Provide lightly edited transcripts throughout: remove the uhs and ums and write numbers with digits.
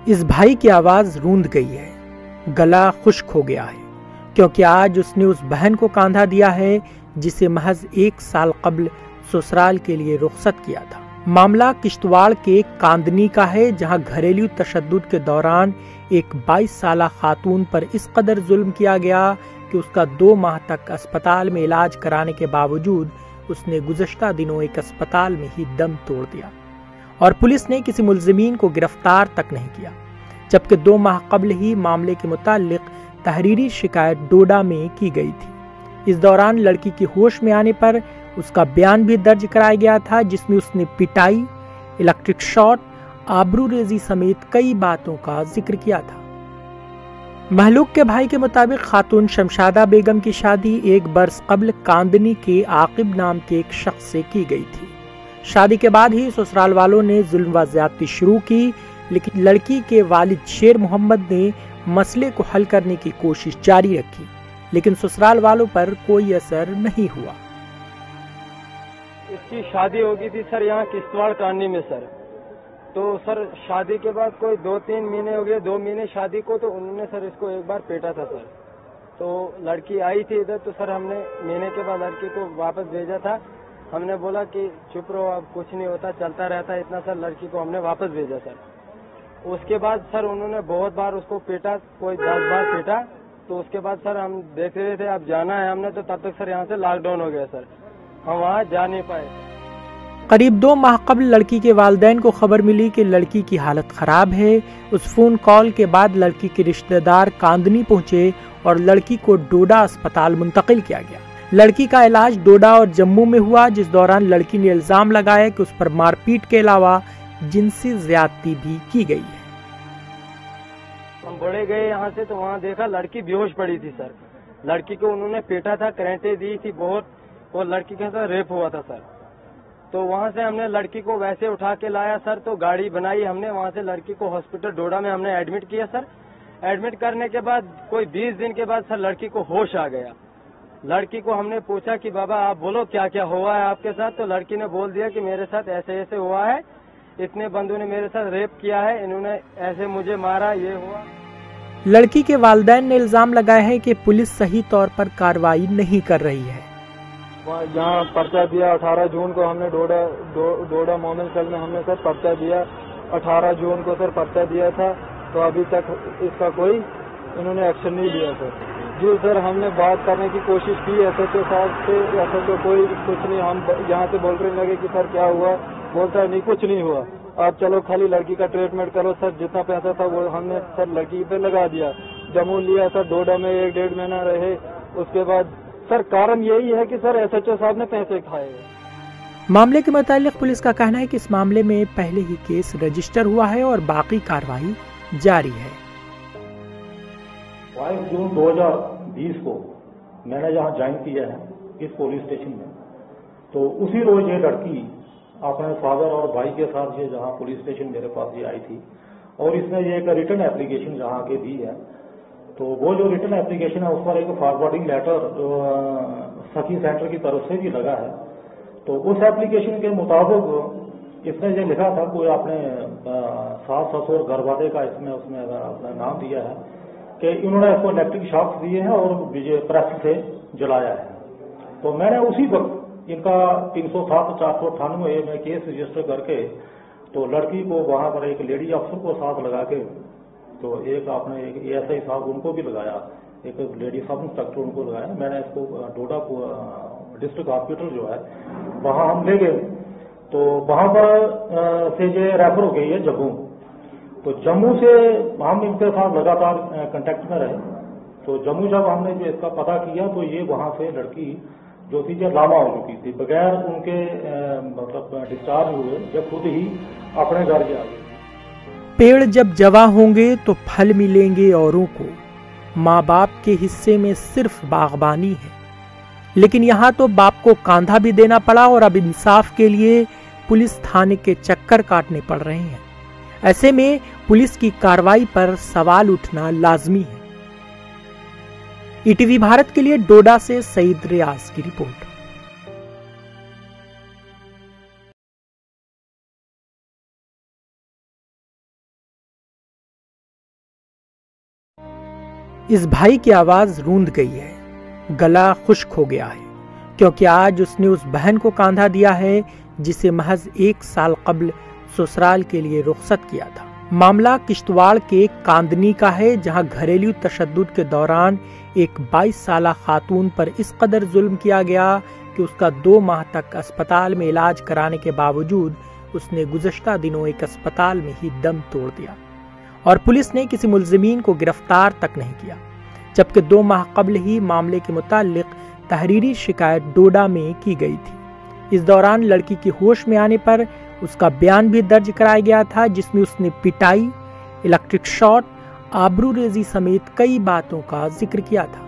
इस भाई की आवाज रूंध गई है, गला खुश्क हो गया है, क्योंकि आज उसने उस बहन को कांधा दिया है जिसे महज 1 साल कबल ससुराल के लिए रुखसत किया था। मामला किश्तवाड़ के कांदनी का है, जहां घरेलू तशद्दुद के दौरान एक 22 साला खातून पर इस कदर जुल्म किया गया कि उसका 2 माह तक अस्पताल में इलाज कराने के बावजूद उसने गुज़श्ता दिनों एक अस्पताल में ही दम तोड़ दिया और पुलिस ने किसी मुल्जिमीन को गिरफ्तार तक नहीं किया, जबकि 2 माह कबल ही मामले के मुताल्लिक तहरीरी शिकायत डोडा में की गई थी। इस दौरान लड़की के होश में आने पर उसका बयान भी दर्ज कराया गया था, जिसमें उसने पिटाई, इलेक्ट्रिक शॉट, आबरूरेजी समेत कई बातों का जिक्र किया था। महलूक के भाई के मुताबिक खातून शमशादा बेगम की शादी 1 बरस कबल कांदनी के आकिब नाम के एक शख्स से की गई थी। शादी के बाद ही ससुराल वालों ने जुल्म व ज्यादती शुरू की, लेकिन लड़की के वालिद शेर मोहम्मद ने मसले को हल करने की कोशिश जारी रखी, लेकिन ससुराल वालों पर कोई असर नहीं हुआ। इसकी शादी हो गई थी सर यहाँ किश्तवाड़ कांडी में सर। तो सर शादी के बाद कोई 2-3 महीने हो गए, 2 महीने शादी को, तो उन्होंने सर इसको एक बार पेटा था सर। तो लड़की आई थी इधर, तो सर हमने महीने के बाद लड़की को वापस भेजा था। हमने बोला कि चुप रहो, अब कुछ नहीं होता, चलता रहता है इतना। सर लड़की को हमने वापस भेजा सर। उसके बाद सर उन्होंने बहुत बार उसको पेटा, कोई 10 बार पेटा। तो उसके बाद सर हम देख रहे थे अब जाना है हमने, तो तब तक सर यहाँ से लॉकडाउन हो गया सर, हम वहाँ जा नहीं पाए। करीब 2 माह कबल लड़की के वालिदैन को खबर मिली कि लड़की की हालत खराब है। उस फोन कॉल के बाद लड़की के रिश्तेदार कांदनी पहुंचे और लड़की को डोडा अस्पताल मुंतकिल किया गया। लड़की का इलाज डोडा और जम्मू में हुआ, जिस दौरान लड़की ने इल्जाम लगाया कि उस पर मारपीट के अलावा जिनसी ज्यादती भी की गई है। हम बड़े गए यहाँ से, तो वहाँ देखा लड़की बेहोश पड़ी थी सर। लड़की को उन्होंने पेटा था, करंटें दी थी बहुत, और लड़की के साथ रेप हुआ था सर। तो वहाँ से हमने लड़की को वैसे उठा के लाया सर, तो गाड़ी बनाई हमने, वहाँ से लड़की को हॉस्पिटल डोडा में हमने एडमिट किया सर। एडमिट करने के बाद कोई 20 दिन के बाद सर लड़की को होश आ गया। लड़की को हमने पूछा कि बाबा आप बोलो क्या क्या हुआ है आपके साथ। तो लड़की ने बोल दिया कि मेरे साथ ऐसे ऐसे हुआ है, इतने बंदों ने मेरे साथ रेप किया है, इन्होंने ऐसे मुझे मारा, ये हुआ। लड़की के वालिदैन ने इल्जाम लगाया है कि पुलिस सही तौर पर कार्रवाई नहीं कर रही है। जहाँ पर्चा दिया 18 जून को हमने डोडा मोमिन सेल में हमने सर पर्चा दिया, 18 जून को सर पर्चा दिया था, तो अभी तक इसका कोई इन्होंने एक्शन नहीं लिया सर। जो सर हमने बात करने की कोशिश की SHO साहब से, SHO कोई कुछ नहीं, हम यहाँ से बोलने लगे कि सर क्या हुआ, बोलता है नहीं कुछ नहीं हुआ, आप चलो खाली लड़की का ट्रीटमेंट करो। सर जितना पैसा था वो हमने सर लड़की पे लगा दिया, जम्मू लिया सर, डोडा में 1-1.5 महीना रहे। उसके बाद सर कारण यही है कि सर SHO साहब ने पैसे खाए। मामले के मुतालिक पुलिस का कहना है कि इस मामले में पहले ही केस रजिस्टर हुआ है और बाकी कार्रवाई जारी है। 22 जून 2020 को मैंने जहाँ ज्वाइन किया है इस पुलिस स्टेशन में, तो उसी रोज ये लड़की अपने फादर और भाई के साथ ये जहाँ पुलिस स्टेशन मेरे पास ये आई थी, और इसने ये एक रिटर्न एप्लीकेशन जहाँ के दी है। तो वो जो रिटर्न एप्लीकेशन है उस पर एक फॉरवर्डिंग लेटर सखी सेंटर की तरफ से भी लगा है। तो उस एप्लीकेशन के मुताबिक इसने ये लिखा था, कोई अपने सास ससुर घर वाले का इसमें उसने अपना नाम दिया है कि इन्होंने इसको इलेक्ट्रिक शॉक्स दिए हैं और प्रेस से जलाया है। तो मैंने उसी वक्त इनका 307-498 में केस रजिस्टर करके तो लड़की को वहां पर एक लेडी अफसर को साथ लगा के, तो एक आपने एक ASI साहब उनको भी लगाया, एक लेडी सब इंस्पेक्टर उनको लगाया। मैंने इसको डोडा को डिस्ट्रिक्ट हॉस्पिटल जो है वहां हम ले गए, तो वहां पर से ये रेफर हो गई है जम्मू। तो जम्मू से हम इनके साथ लगातार कांटेक्ट में रहे। तो जम्मू जब हमने जो इसका पता किया, तो ये वहां से लड़की जो थी ये लामा हो चुकी थी, बगैर उनके मतलब डिस्चार्ज हुए, जब खुद ही अपने घर जा गई। पेड़ जब जवा होंगे तो फल मिलेंगे औरों को, माँ बाप के हिस्से में सिर्फ बागबानी है। लेकिन यहाँ तो बाप को कांधा भी देना पड़ा और अब इंसाफ के लिए पुलिस थाने के चक्कर काटने पड़ रहे हैं। ऐसे में पुलिस की कार्रवाई पर सवाल उठना लाजमी है। ETV भारत के लिए डोडा से सईद रियाज की रिपोर्ट। इस भाई की आवाज रूंध गई है, गला खुश्क हो गया है, क्योंकि आज उसने उस बहन को कांधा दिया है जिसे महज 1 साल कबल ससुराल के लिए रुखसत किया था। मामला किश्तवाड़ के कांदनी का है, जहां घरेलू तशद्दुद के दौरान एक 22 साला खातून पर इस कदर जुल्म किया गया कि उसका 2 माह तक अस्पताल में इलाज कराने के बावजूद उसने गुज़श्ता दिनों एक अस्पताल में ही दम तोड़ दिया और पुलिस ने किसी मुल्जिमीन को गिरफ्तार तक नहीं किया, जबकि 2 माह कबल ही मामले के मुताल्लिक तहरीरी शिकायत डोडा में की गई थी। इस दौरान लड़की की होश में आने पर उसका बयान भी दर्ज कराया गया था, जिसमें उसने पिटाई, इलेक्ट्रिक शॉट, आबरूरेजी समेत कई बातों का जिक्र किया था।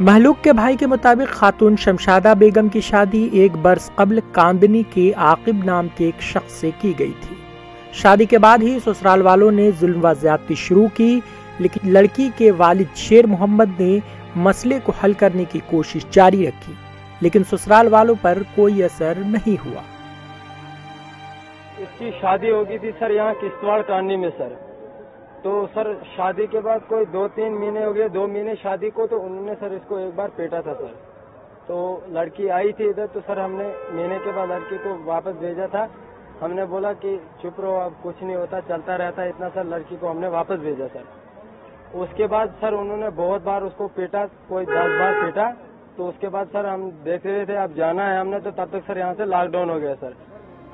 महलूक के भाई के मुताबिक खातून शमशादा बेगम की शादी 1 बरस कबल कांदनी के आकिब नाम के एक शख्स से की गई थी। शादी के बाद ही ससुराल वालों ने जुल्म व ज्यादती शुरू की, लेकिन लड़की के वालिद शेर मोहम्मद ने मसले को हल करने की कोशिश जारी रखी, लेकिन ससुराल वालों पर कोई असर नहीं हुआ। इसकी शादी हो गई थी सर यहाँ किश्तवाड़ कांदनी में सर। तो सर शादी के बाद कोई 2-3 महीने हो गए, 2 महीने शादी को, तो उन्होंने सर इसको एक बार पेटा था सर। तो लड़की आई थी इधर, तो सर हमने महीने के बाद लड़की को वापस भेजा था। हमने बोला कि चुप रहो, अब कुछ नहीं होता, चलता रहता है इतना सर। लड़की को हमने वापस भेजा सर। उसके बाद सर उन्होंने बहुत बार उसको पेटा, कोई 10 बार पेटा। तो उसके बाद सर हम देख रहे थे अब जाना है हमने, तो तब तक सर यहाँ से लॉकडाउन हो गया सर,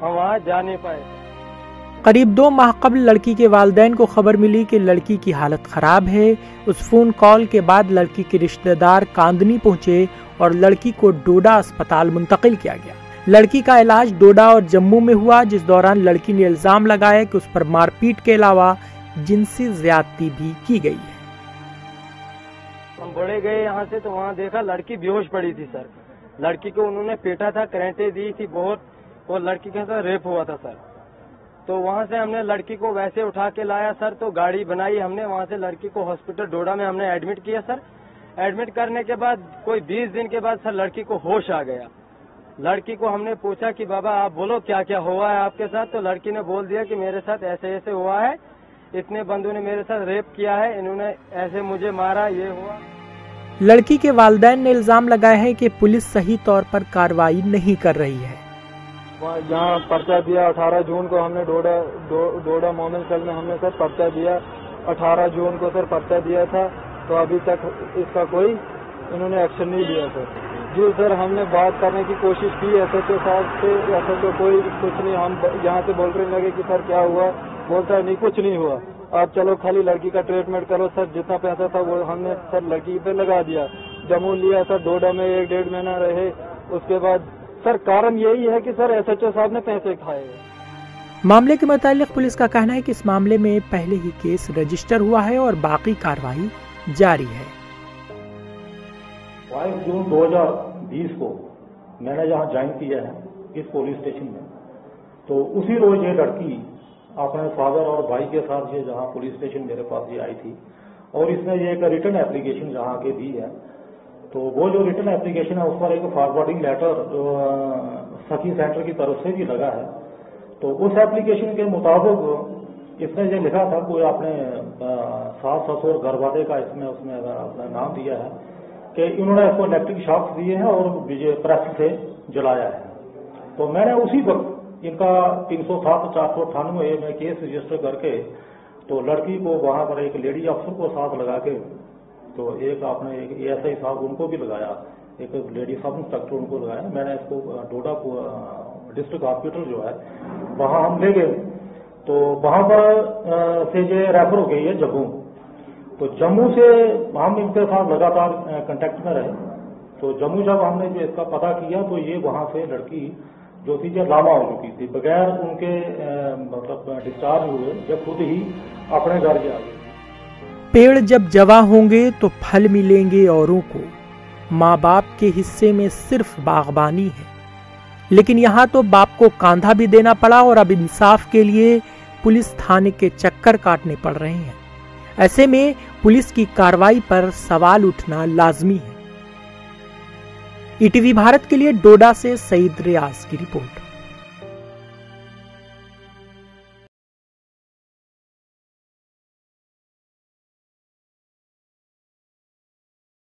हम वहाँ जा नहीं पाए। करीब 2 माह कबल लड़की के वालिदैन को खबर मिली कि लड़की की हालत खराब है। उस फोन कॉल के बाद लड़की के रिश्तेदार कांदनी पहुंचे और लड़की को डोडा अस्पताल मुंतकिल किया गया। लड़की का इलाज डोडा और जम्मू में हुआ, जिस दौरान लड़की ने इल्जाम लगाया कि उस पर मारपीट के अलावा जिनसी ज्यादती भी की गई है। हम बड़े गए यहाँ से, तो वहाँ देखा लड़की बेहोश पड़ी थी सर। लड़की को उन्होंने पेटा था, करंटें दी थी बहुत, और लड़की के साथ रेप हुआ था सर। तो वहाँ से हमने लड़की को वैसे उठा के लाया सर, तो गाड़ी बनाई हमने, वहाँ से लड़की को हॉस्पिटल डोडा में हमने एडमिट किया सर। एडमिट करने के बाद कोई 20 दिन के बाद सर लड़की को होश आ गया। लड़की को हमने पूछा कि बाबा आप बोलो क्या क्या हुआ है आपके साथ। तो लड़की ने बोल दिया कि मेरे साथ ऐसे ऐसे हुआ है, इतने बंदों ने मेरे साथ रेप किया है, इन्होंने ऐसे मुझे मारा, ये हुआ। लड़की के वालिदैन ने इल्जाम लगाया है कि पुलिस सही तौर पर कार्रवाई नहीं कर रही है। जहाँ पर्चा दिया 18 जून को हमने डोडा मोमिन सेल में हमने सर पर्चा दिया, 18 जून को सर पर्चा दिया था। तो अभी तक इसका कोई इन्होंने एक्शन नहीं लिया सर। जी सर, हमने बात करने की कोशिश की SHO साहब से, SHO कोई कुछ नहीं। हम यहाँ से बोल रहे लगे कि सर क्या हुआ, बोलता है नहीं कुछ नहीं हुआ, आप चलो खाली लड़की का ट्रीटमेंट करो। सर जितना पैसा था वो हमने सर लड़की पे लगा दिया। जम्मू लिया सर, डोडा में 1-1.5 महीना रहे। उसके बाद सर कारण यही है कि सर SHO साहब ने पैसे खाए। मामले के मुतालिक पुलिस का कहना है कि इस मामले में पहले ही केस रजिस्टर हुआ है और बाकी कार्रवाई जारी है। 22 जून 2020 को मैंने जहाँ ज्वाइन किया है इस पुलिस स्टेशन में, तो उसी रोज ये लड़की अपने फादर और भाई के साथ ये जहाँ पुलिस स्टेशन मेरे पास ये आई थी, और इसने ये एक रिटर्न एप्लीकेशन जहाँ के दी है। तो वो जो रिटर्न एप्लीकेशन है उस पर एक फॉरवर्डिंग लेटर सखी सेंटर की तरफ से भी लगा है। तो उस एप्लीकेशन के मुताबिक इसने ये लिखा था, कोई अपने सास ससुर घर वाले का इसमें उसने अपना नाम दिया है कि इन्होंने इसको इलेक्ट्रिक शॉक दिए हैं और प्रेस से जलाया है। तो मैंने उसी वक्त इनका 307-498 में केस रजिस्टर करके तो लड़की को वहां पर एक लेडी अफसर को साथ लगा के, तो एक आपने एक ASI साहब उनको भी लगाया, एक लेडी सब इंस्पेक्टर उनको लगाया। मैंने इसको डोडा डिस्ट्रिक्ट हॉस्पिटल जो है वहां हम ले गए। तो वहां पर से ये रेफर हो गई है जम्मू। तो जम्मू से हम इनके साथ लगातार कांटेक्ट में रहे। तो जम्मू जब हमने जो इसका पता किया तो ये वहां से लड़की जो थी ये लामा हो चुकी थी, बगैर उनके मतलब डिस्चार्ज हुए जब खुद ही अपने घर जा गई। पेड़ जब जवां होंगे तो फल मिलेंगे औरों को, माँ बाप के हिस्से में सिर्फ बागबानी है। लेकिन यहाँ तो बाप को कांधा भी देना पड़ा और अब इंसाफ के लिए पुलिस थाने के चक्कर काटने पड़ रहे हैं। ऐसे में पुलिस की कार्रवाई पर सवाल उठना लाजमी है। ETV भारत के लिए डोडा से सईद रियाज की रिपोर्ट।